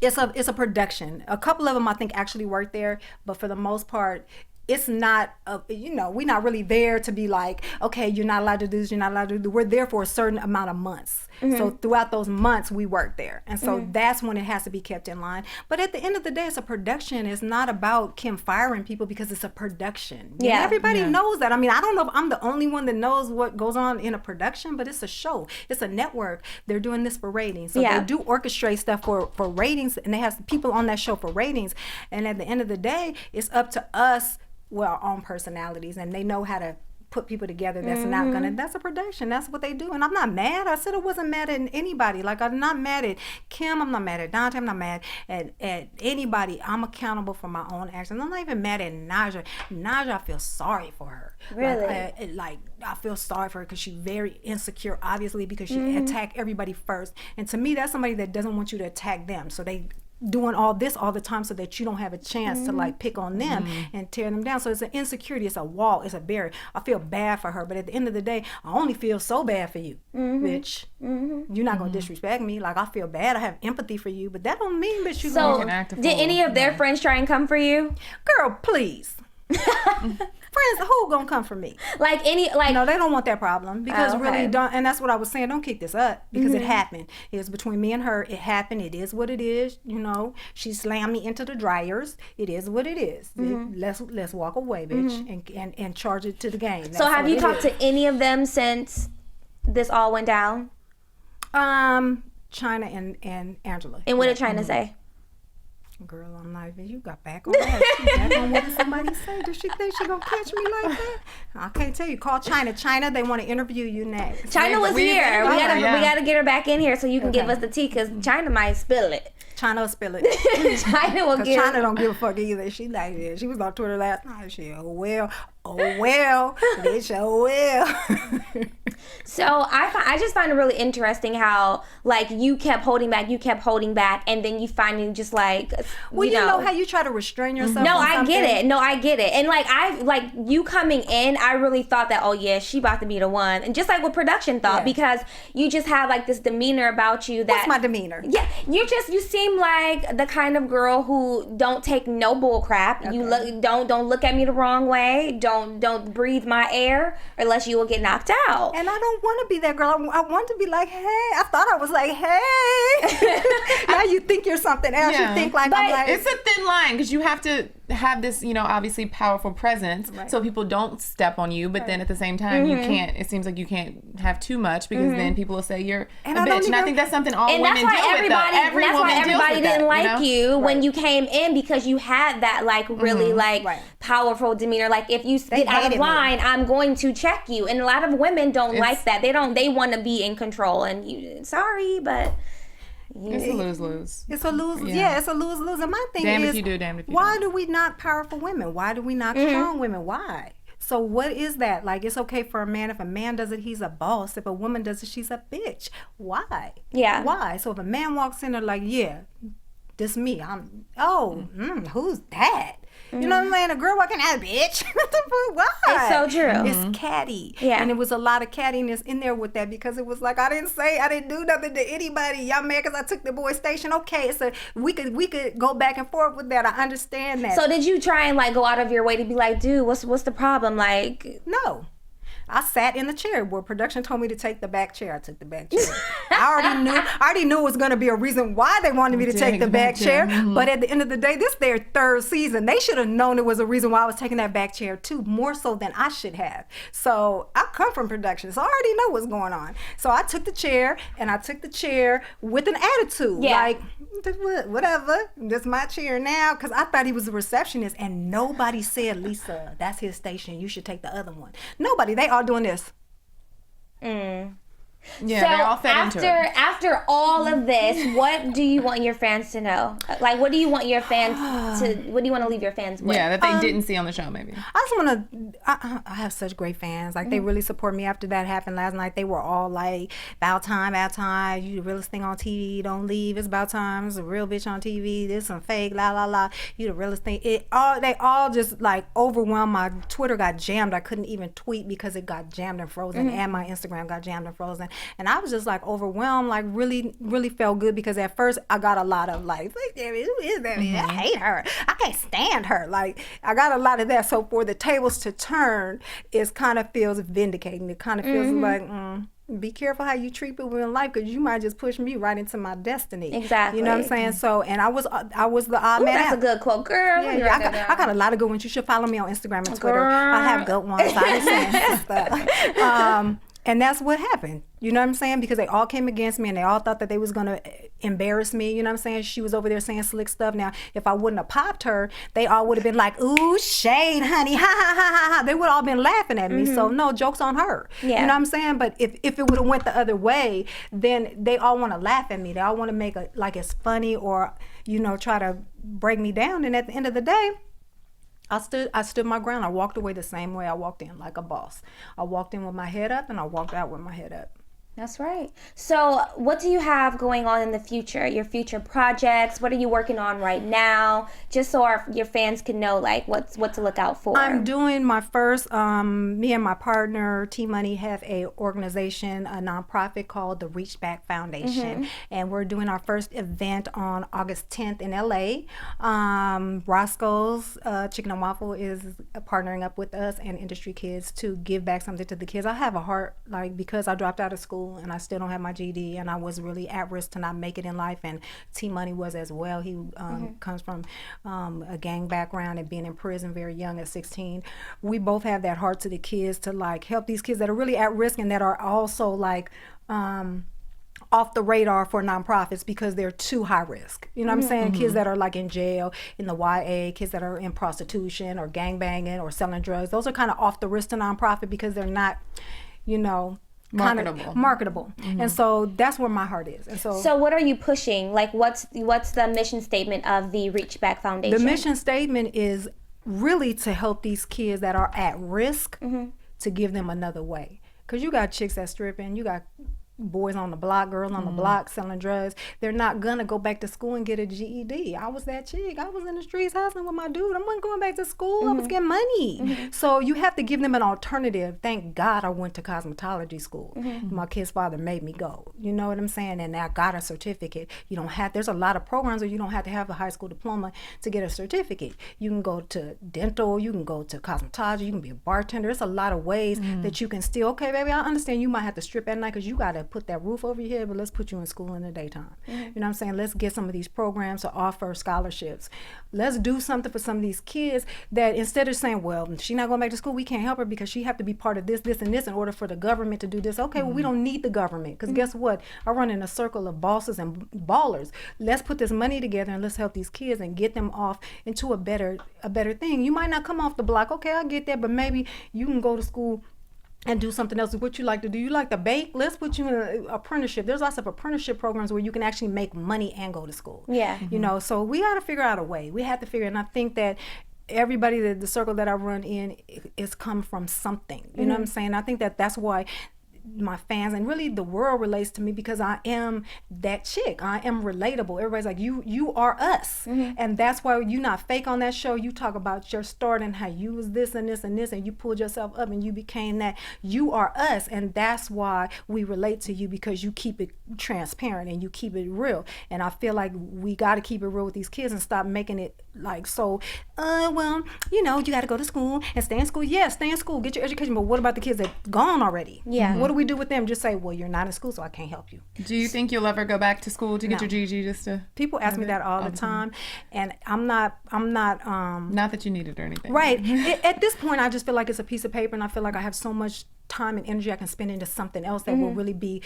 It's a production. A couple of them I think actually work there, but for the most part, it's not, we're not really there to be like, okay, you're not allowed to do this, you're not allowed to do. We're there for a certain amount of months. So throughout those months, we work there. And so that's when it has to be kept in line. But at the end of the day, it's a production. It's not about Kim firing people because it's a production. Yeah. And everybody knows that. I mean, I don't know if I'm the only one that knows what goes on in a production, but it's a show. It's a network. They're doing this for ratings. So they do orchestrate stuff for ratings, and they have people on that show for ratings. And at the end of the day, it's up to us, our own personalities, and they know how to put people together that's a production. That's what they do. And I'm not mad. I said I wasn't mad at anybody. Like, I'm not mad at Kim. I'm not mad at Dante. I'm not mad at anybody. I'm accountable for my own actions. I'm not even mad at Naja. I feel sorry for her. Really? I feel sorry for her because she's very insecure, obviously, because she attacked everybody first. And to me, that's somebody that doesn't want you to attack them. So they doing all this all the time so that you don't have a chance to like pick on them and tear them down. So it's an insecurity, it's a wall, it's a barrier. I feel bad for her, but at the end of the day, I only feel so bad for you, bitch. You're not gonna disrespect me. Like, I feel bad, I have empathy for you, but that don't mean that you So did any of their friends try and come for you? Girl, please. Friends, who gonna come for me? No, they don't want that problem because really don't. And that's what I was saying. Don't kick this up because it happened. It was between me and her. It happened. It is what it is. She slammed me into the dryers. It is what it is. Let's walk away, bitch, and charge it to the game. So have you talked to any of them since this all went down? China and Angela. And what did China say? Girl, I'm like, you got back on that. She back on what did somebody say? Does she think she gonna catch me like that? I can't tell you. Call China. China, they want to interview you next. China was here. We gotta get her back in here so you can Okay. give us the tea, because China might spill it. China will spill it. China will Because give. China don't give a fuck either. She like, yeah, she was on Twitter last night. She, oh well, bitch, oh well. So I just find it really interesting how like you kept holding back, and then you finally just like Well, you know how you try to restrain yourself. No, on I something? get it. No, I get it. And like you coming in, I really thought that, oh yeah, she about to be the one. And just like what production thought, Yeah. because you just have like this demeanor about you that What's my demeanor? Yeah, you seem like the kind of girl who don't take no bull crap. Okay. You don't look at me the wrong way. Don't breathe my air, unless you will get knocked out. And I don't want to be that girl. I want to be like, hey. I thought I was like, hey. Now you think you're something else. Yeah. You think like But I'm like. It's a thin line because you have to have this, obviously powerful presence Right. so people don't step on you. But then at the same time, you can't. It seems like you can't have too much because then people will say you're And a I don't bitch. And I even- think that's something all And women that's why deal with. Though. everybody didn't like you when Right. you came in, because you had that like really Right. powerful demeanor. Like if you They get out of hated me. line, I'm going to check you. And a lot of women don't It's- like that. They want to be in control. And you, sorry, but It's a lose-lose. It's a lose. Yeah. Yeah, it's a lose-lose. And my thing Damn is, if you do, damn if you why don't. do we knock powerful women? Why do we knock strong women? Why? So what is that? Like, it's okay for a man. If a man does it, he's a boss. If a woman does it, she's a bitch. Why? Yeah. Why? So if a man walks in, they're like, yeah, this me. Who's that? You know what I'm saying? A girl walking out, bitch. What the fuck? Why? It's so true. It's catty. Yeah. And it was a lot of cattiness in there with that, because it was like, I didn't do nothing to anybody. Y'all mad because I took the boy station? Okay, so we could go back and forth with that. I understand that. so did you try and like go out of your way to be like, dude, what's the problem? Like, No. I sat in the chair where production told me to take the back chair. I took the back chair. I already knew it was going to be a reason why they wanted me to take the back chair. But at the end of the day, this is their third season. They should have known it was a reason why I was taking that back chair too, more so than I should have. So I come from production, so I already know what's going on. So I took the chair, and I took the chair with an attitude. Yeah. Like, whatever, this is my chair now, because I thought he was a receptionist, and nobody said, Lisa, that's his station, you should take the other one. Nobody. They all doing this. Yeah, so they're all fed into it. after all of this, what do you want your fans to know? Like, what do you want your fans to? What do you want to leave your fans with? Yeah, that they didn't see on the show, maybe. I just want to, I have such great fans. Like, they really support me. After that happened last night, they were all like, about time, you the realest thing on TV, don't leave, it's about time, it's a real bitch on TV, this some fake, la la la, you the realest thing. They all just like overwhelmed. My Twitter got jammed. I couldn't even tweet because it got jammed and frozen, and my Instagram got jammed and frozen. And I was just like overwhelmed, like really, really felt good, because at first I got a lot of like, who is that? I hate her. I can't stand her. Like, I got a lot of that. So for the tables to turn, it kind of feels vindicating. It kind of feels like, be careful how you treat people in life, because you might just push me right into my destiny. Exactly. You know what I'm saying? So, and I was the odd Ooh, man that's out. a good quote, girl. Let me Yeah, write that down. I got a lot of good ones. You should follow me on Instagram and Twitter. Girl. I have good ones. I ain't saying stuff. And that's what happened. You know what I'm saying? Because they all came against me, and they all thought that they was going to embarrass me. You know what I'm saying? She was over there saying slick stuff. Now, if I wouldn't have popped her, they all would have been like, ooh, shade, honey. Ha, ha, ha, ha, ha. They would all been laughing at me. So, no, joke's on her. Yeah. You know what I'm saying? But if it would have went the other way, then they all want to laugh at me. They all want to make it like it's funny, or, try to break me down. And at the end of the day, I stood my ground. I walked away the same way I walked in, like a boss. I walked in with my head up, and I walked out with my head up. That's right. So what do you have going on in the future? Your future projects? What are you working on right now? Just so your fans can know like what to look out for. I'm doing my first, me and my partner, T-Money, have a organization, a nonprofit called the Reach Back Foundation. And we're doing our first event on August 10th in LA. Roscoe's Chicken and Waffle is partnering up with us and Industry Kids to give back something to the kids. I have a heart, like, because I dropped out of school and I still don't have my GED, and I was really at risk to not make it in life, and T-Money was as well. He comes from a gang background and being in prison very young at 16. We both have that heart to the kids, to like help these kids that are really at risk and that are also like off the radar for nonprofits because they're too high risk. You know what I'm saying? Kids that are like in jail, in the YA, kids that are in prostitution or gangbanging or selling drugs. Those are kind of off the risk to nonprofit because they're not, you know, marketable. And so that's where my heart is. And so what are you pushing? Like, what's the mission statement of the Reach Back Foundation? The mission statement is really to help these kids that are at risk to give them another way. Because you got chicks that stripping, you got boys on the block, girls on the block selling drugs. They're not gonna go back to school and get a GED. I was that chick. I was in the streets hustling with my dude. I wasn't going back to school. I was getting money. So you have to give them an alternative. Thank God I went to cosmetology school. My kid's father made me go. You know what I'm saying? And I got a certificate. You don't have, there's a lot of programs where you don't have to have a high school diploma to get a certificate. You can go to dental, you can go to cosmetology, you can be a bartender. There's a lot of ways that you can still, okay, baby, I understand you might have to strip at night because you gotta put that roof over your head, but let's put you in school in the daytime. You know what I'm saying? Let's get some of these programs to offer scholarships. Let's do something for some of these kids that instead of saying, well, she's not going back to school, we can't help her because she have to be part of this, this, and this in order for the government to do this. Okay, well, we don't need the government because guess what? I run in a circle of bosses and ballers. Let's put this money together and let's help these kids and get them off into a better thing. You might not come off the block. Okay, I get that, but maybe you can go to school and do something else. What you like to do? You like to bake? Let's put you in an apprenticeship. There's lots of apprenticeship programs where you can actually make money and go to school. Yeah. You know, so we got to figure out a way. We have to figure it. And I think that everybody, the circle that I run in is come from something. You know what I'm saying? I think that that's why my fans and really the world relates to me because I am that chick. I am relatable. Everybody's like, you are us. And that's why you're not fake on that show. You talk about your start and how you was this and this and this and you pulled yourself up and you became that. You are us, and that's why we relate to you because you keep it transparent and you keep it real. And I feel like we got to keep it real with these kids and stop making it like so, well, you know, you got to go to school and stay in school. Yeah, stay in school, get your education, but what about the kids that gone already? Yeah. What do we do with them? Just say, well, you're not in school, so I can't help you. Do you think you'll ever go back to school to get your GED just to? People ask me that all the time, and I'm not. Not that you need it or anything. Right. At this point, I just feel like it's a piece of paper, and I feel like I have so much time and energy I can spend into something else that will really be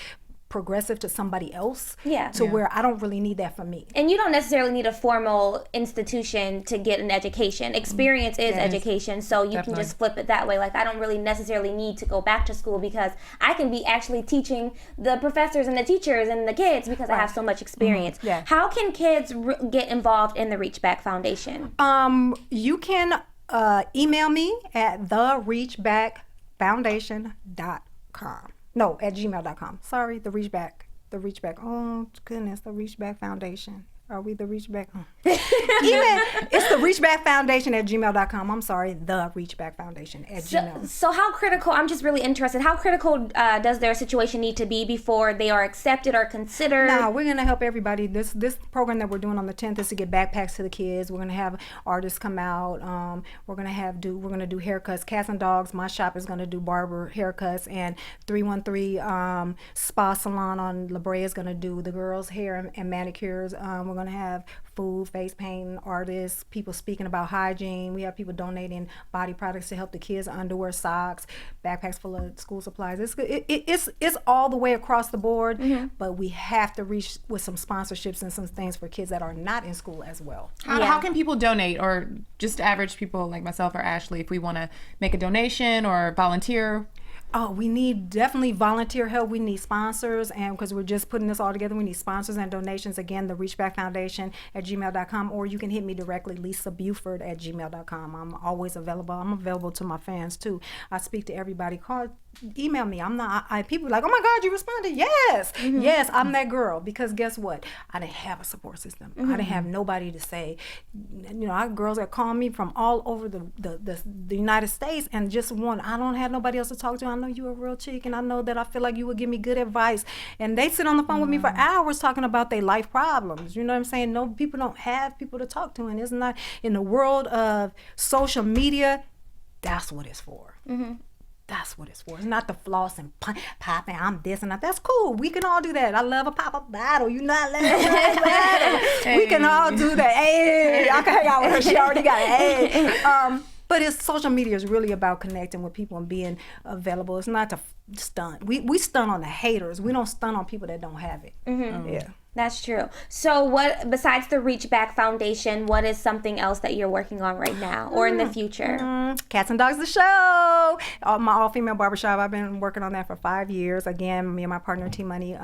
progressive to somebody else where I don't really need that for me. And you don't necessarily need a formal institution to get an education. Experience is education, so you can just flip it that way. Like, I don't really necessarily need to go back to school because I can be actually teaching the professors and the teachers and the kids because I have so much experience. How can kids get involved in the Reach Back Foundation? You can email me at thereachbackfoundation.com. No, at gmail.com. Sorry, the Reach Back. Oh, goodness, the Reach Back Foundation. Are we the Reach Back? It's the Reach Back Foundation at gmail.com. I'm sorry, the Reach Back Foundation at gmail. So how critical, I'm just really interested, how critical does their situation need to be before they are accepted or considered? No, we're going to help everybody. This program that we're doing on the 10th is to get backpacks to the kids. We're going to have artists come out. We're going to do haircuts, cats and dogs. My shop is going to do barber haircuts, and 313 Spa Salon on La Brea is going to do the girls' hair and manicures. We're going to have food, face painting, artists, people speaking about hygiene. We have people donating body products to help the kids, underwear, socks, backpacks full of school supplies. It's all the way across the board, but we have to reach with some sponsorships and some things for kids that are not in school as well. How can people donate, or just average people like myself or Ashley, if we want to make a donation or volunteer? Oh, we need definitely volunteer help. We need sponsors, and because we're just putting this all together, we need sponsors and donations. Again, the Reach Back Foundation at gmail.com, or you can hit me directly, Lisa Buford at gmail.com. I'm always available. I'm available to my fans too. I speak to everybody. Email me. People are like, oh my God, you responded. Yes, yes, I'm that girl. Because guess what? I didn't have a support system. I didn't have nobody to say. You know, I have girls that call me from all over the United States and just I don't have nobody else to talk to. I know you're a real chick, and I know that I feel like you would give me good advice. And they sit on the phone with me for hours talking about their life problems. You know what I'm saying? No, people don't have people to talk to, and it's not in the world of social media. That's what it's for. That's what it's for. It's not the floss and popping. I'm this and that. That's cool. We can all do that. I love a pop-up bottle. You not love a bottle. We can all do that. Hey, I can hang out with her. She already got it. Hey. But social media is really about connecting with people and being available. It's not to stunt. We stunt on the haters. We don't stunt on people that don't have it. Yeah. That's true. So what, besides the Reach Back Foundation, what is something else that you're working on right now or in the future? Cats and Dogs, the show. My all-female barbershop. I've been working on that for 5 years. Again, me and my partner, T-Money,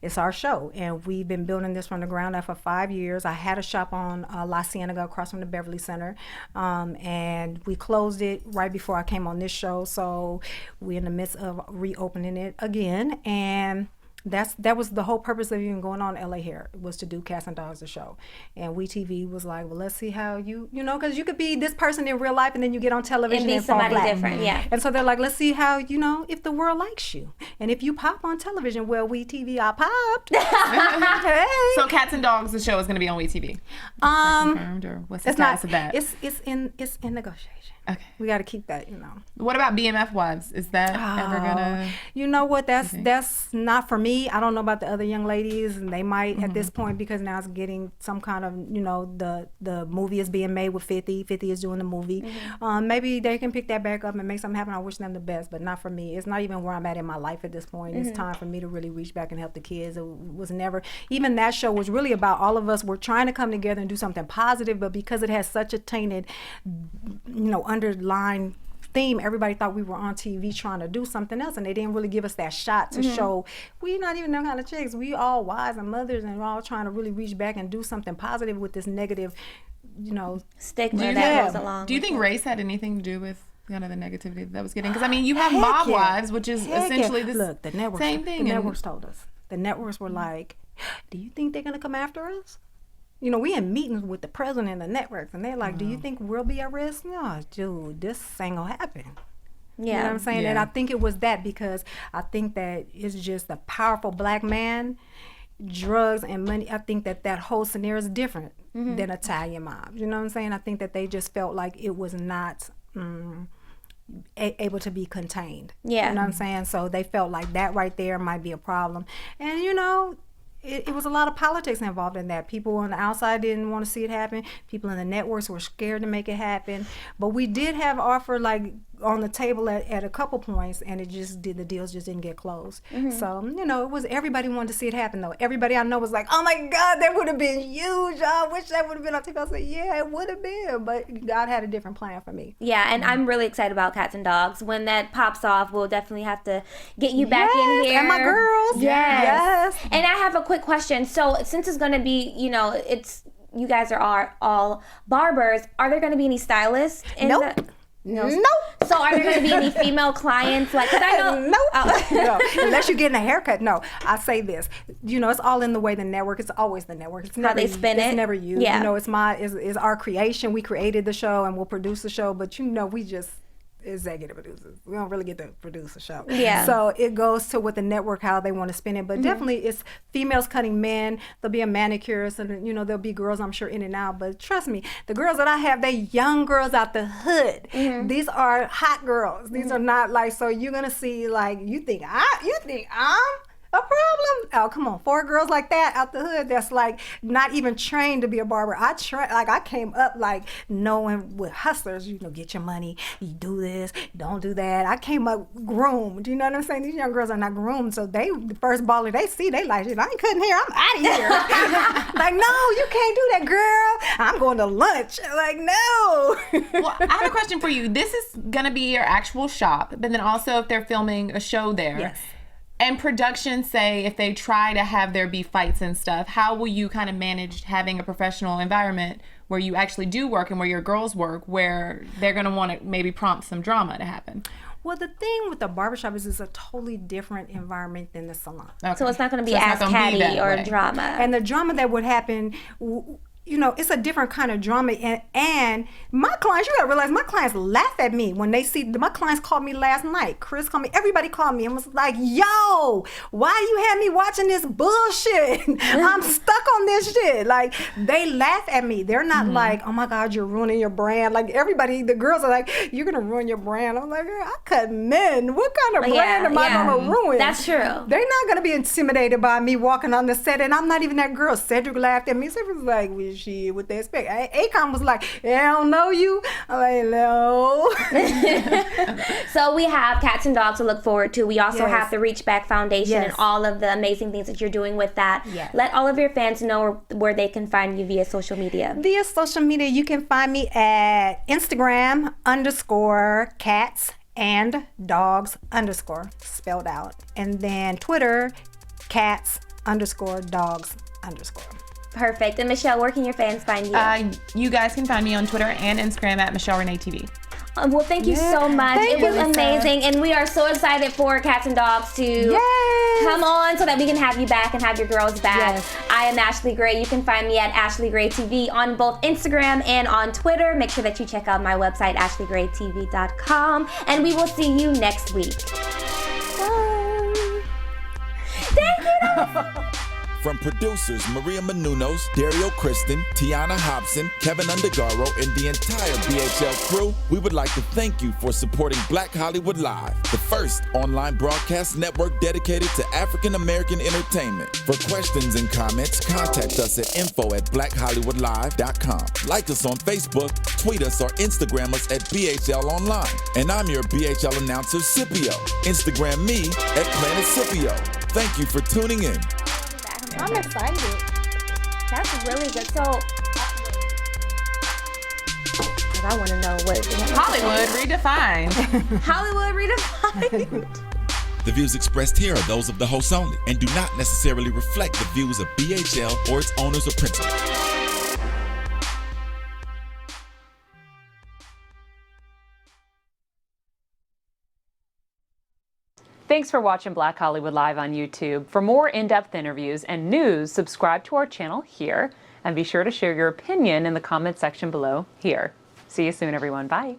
it's our show. And we've been building this from the ground up for 5 years. I had a shop on La Cienega across from the Beverly Center. And we closed it right before I came on this show. So we're in the midst of reopening it again. And that was the whole purpose of even going on LA Hair, was to do Cats and Dogs, the show. And WeTV was like, well, let's see how you know, because you could be this person in real life and then you get on television and be somebody different, yeah. And so they're like, let's see how, you know, if the world likes you. And if you pop on television, well, WeTV, I popped. Hey. So Cats and Dogs, the show is going to be on WeTV. Confirmed, or what's the status of that? It's in negotiation. Okay. We got to keep that, you know. What about BMF Wives? Is that ever gonna? You know what? That's not for me. I don't know about the other young ladies, and they might at this point, because now it's getting some kind of, you know, the movie is being made with 50. 50 is doing the movie. Maybe they can pick that back up and make something happen. I wish them the best, but not for me. It's not even where I'm at in my life at this point. It's time for me to really reach back and help the kids. It was never, even that show was really about all of us. We're trying to come together and do something positive, but because it has such a tainted, you know, underlying theme, everybody thought we were on TV trying to do something else, and they didn't really give us that shot to show we're not even that kind of chicks. We all wives and mothers, and we're all trying to really reach back and do something positive with this negative, you know, stigma that goes along. Do you think race had anything to do with kind of the negativity that was getting? Because I mean, you have Mob Wives, which is essentially this Look, the networks, same thing. The networks told us. The networks were like, "Do you think they're gonna come after us?" You know, we in meetings with the president and the networks, and they're like, do you think we'll be at risk? No, dude, this ain't gonna happen. Yeah. You know what I'm saying? Yeah. And I think it was that, because I think that it's just a powerful black man, drugs and money. I think that whole scenario is different than Italian mobs. You know what I'm saying? I think that they just felt like it was not able to be contained. Yeah. You know what I'm saying? So they felt like that right there might be a problem. And, you know, it was a lot of politics involved in that. People on the outside didn't want to see it happen. People in the networks were scared to make it happen. But we did have offer like on the table at a couple points, and the deals just didn't get closed. So, you know, it was, everybody wanted to see it happen though. Everybody I know was like, oh my God, that would have been huge. I wish that would have been on TV. I said, yeah, it would have been, but God had a different plan for me. Yeah, and I'm really excited about Cats and Dogs. When that pops off, we'll definitely have to get you back in here. And my girls. Yes. And I have a quick question. So since it's going to be, you know, you guys are all barbers, are there going to be any stylists? Nope. No. Nope. So are there going to be any female clients? Like, cause I know. Nope. No. Unless you're getting a haircut. No. I say this. You know, it's all in the way the network. It's always the network. It's never, how they spin it. It's never you. Yeah. You know, it's our creation. We created the show and we'll produce the show. But you know, we just executive producers. We don't really get to produce a show. Yeah. So it goes to what the network, how they want to spin it. But definitely it's females cutting men. There'll be a manicurist, and you know, there'll be girls, I'm sure, in and out. But trust me, the girls that I have, they young girls out the hood. These are hot girls. These are not like, so you're gonna see like, you think I'm a problem? Oh, come on. 4 girls like that out the hood that's like not even trained to be a barber. I came up like knowing with hustlers, you know, get your money, you do this, don't do that. I came up groomed. You know what I'm saying? These young girls are not groomed. So the first baller they see, they like, I ain't cutting hair, I'm out of here. Like, no, you can't do that, girl. I'm going to lunch. Like, no. Well, I have a question for you. This is gonna be your actual shop, but then also if they're filming a show there. Yes. And production, say, if they try to have there be fights and stuff, how will you kind of manage having a professional environment where you actually do work and where your girls work, where they're going to want to maybe prompt some drama to happen? Well, the thing with the barbershop is it's a totally different environment than the salon. Okay. So it's not going to be So as it's not gonna be catty that or way. drama. And the drama that would happen, you know, it's a different kind of drama. And my clients, you gotta realize, my clients laugh at me when they see, my clients called me last night. Chris called me, everybody called me and was like, yo, why you had me watching this bullshit? I'm stuck on this shit. Like, they laugh at me. They're not like, oh my God, you're ruining your brand. Like, everybody, the girls are like, you're gonna ruin your brand. I'm like, girl, I cut men. What kind of brand am I gonna ruin? That's true. They're not gonna be intimidated by me walking on the set, and I'm not even that girl. Cedric laughed at me. Cedric was like, was shit, what they expect. Akon was like, yeah, I don't know you. I'm like, no. So we have Cats and Dogs to look forward to. We also Yes. have the Reach Back Foundation Yes. and all of the amazing things that you're doing with that. Yes. Let all of your fans know where they can find you via social media. Via social media, you can find me at Instagram _cats and dogs _ spelled out. And then Twitter, cats _ dogs _ Perfect. And Michelle, where can your fans find you? You guys can find me on Twitter and Instagram at Michelle Renee TV. Well, thank you so much. Thank It was you, Lisa. amazing. And we are so excited for Cats and Dogs to come on so that we can have you back and have your girls back. Yes. I am Ashley Gray. You can find me at Ashley Gray TV on both Instagram and on Twitter. Make sure that you check out my website, ashleygraytv.com. And we will see you next week. Bye. Thank you. From producers Maria Menounos, Dario Kristen, Tiana Hobson, Kevin Undergaro, and the entire BHL crew, we would like to thank you for supporting Black Hollywood Live, the first online broadcast network dedicated to African American entertainment. For questions and comments, contact us at info@blackhollywoodlive.com. Like us on Facebook, tweet us, or Instagram us at BHL Online. And I'm your BHL announcer, Scipio. Instagram me at Planet Scipio. Thank you for tuning in. I'm excited. That's really good. So, I want to know what Hollywood redefined. Hollywood redefined. The views expressed here are those of the host only and do not necessarily reflect the views of BHL or its owners or principals. Thanks for watching Black Hollywood Live on YouTube. For more in-depth interviews and news, subscribe to our channel here, and be sure to share your opinion in the comment section below here. See you soon, everyone. Bye.